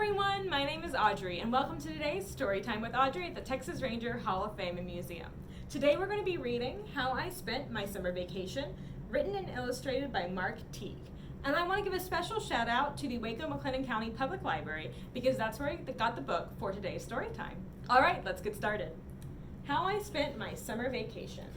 everyone, my name is Audrey and welcome to today's Storytime with Audrey at the Texas Ranger Hall of Fame and Museum. Today we're going to be reading How I Spent My Summer Vacation, written and illustrated by Mark Teague. And I want to give a special shout out to the Waco-McLennan County Public Library because that's where I got the book for today's story time. All right, let's get started. How I Spent My Summer Vacation.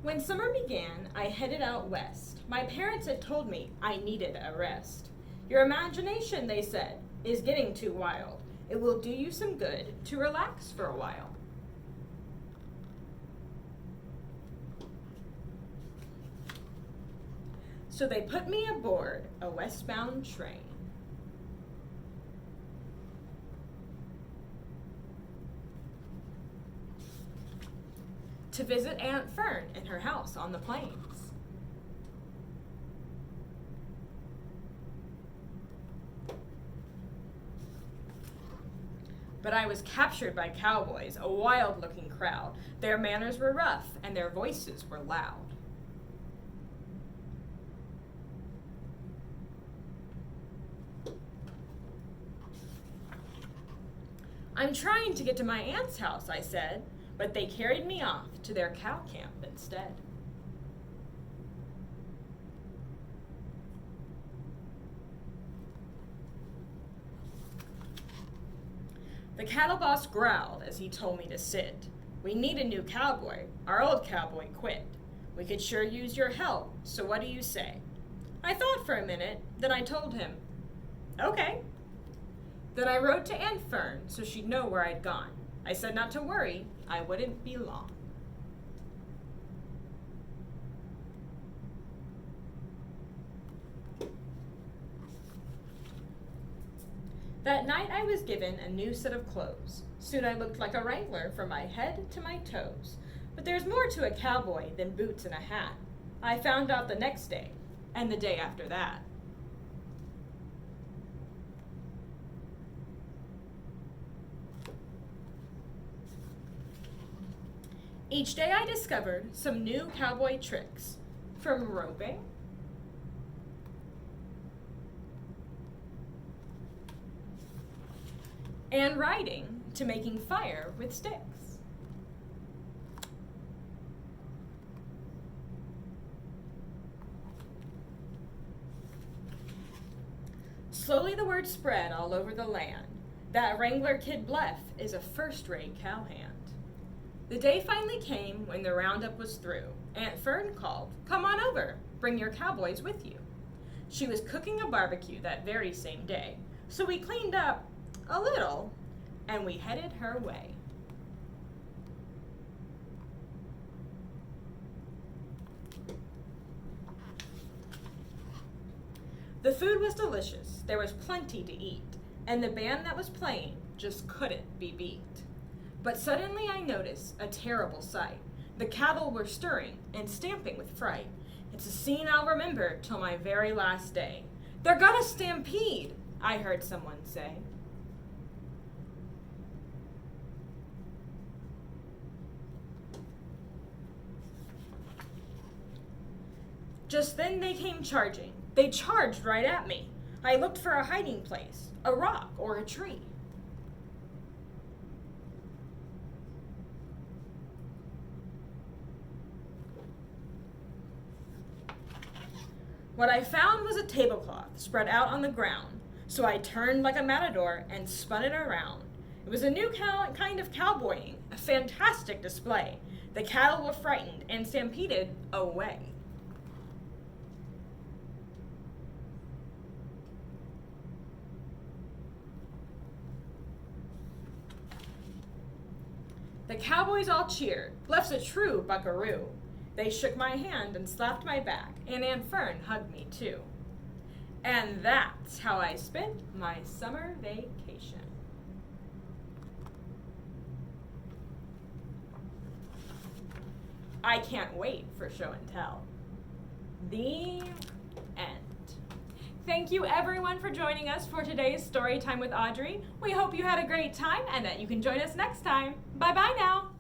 When summer began, I headed out west. My parents had told me I needed a rest. Your imagination, they said, is getting too wild. It will do you some good to relax for a while. So they put me aboard a westbound train. To visit Aunt Fern in her house on the plains. But I was captured by cowboys, a wild-looking crowd. Their manners were rough and their voices were loud. I'm trying to get to my aunt's house, I said, but they carried me off to their cow camp instead. The cattle boss growled as he told me to sit. We need a new cowboy. Our old cowboy quit. We could sure use your help, so what do you say? I thought for a minute, then I told him, okay. Then I wrote to Aunt Fern so she'd know where I'd gone. I said not to worry, I wouldn't be long. That night I was given a new set of clothes. Soon I looked like a wrangler from my head to my toes. But there's more to a cowboy than boots and a hat. I found out the next day, and the day after that. Each day I discovered some new cowboy tricks, from roping and riding to making fire with sticks. Slowly the word spread all over the land. That Wrangler Kid Bluff is a first-rate cowhand. The day finally came when the roundup was through. Aunt Fern called, come on over, bring your cowboys with you. She was cooking a barbecue that very same day, so we cleaned up a little and we headed her way. The food was delicious, there was plenty to eat, and the band that was playing just couldn't be beat. But suddenly I noticed a terrible sight. The cattle were stirring and stamping with fright. It's a scene I'll remember till my very last day. They're gonna stampede, I heard someone say. Just then they came charging. They charged right at me. I looked for a hiding place, a rock or a tree. What I found was a tablecloth spread out on the ground, so I turned like a matador and spun it around. It was a new kind of cowboying, a fantastic display. The cattle were frightened and stampeded away. The cowboys all cheered. Bluff's a true buckaroo. They shook my hand and slapped my back, and Aunt Fern hugged me too. And that's how I spent my summer vacation. I can't wait for show and tell. The end. Thank you everyone for joining us for today's Story Time with Audrey. We hope you had a great time and that you can join us next time. Bye-bye now.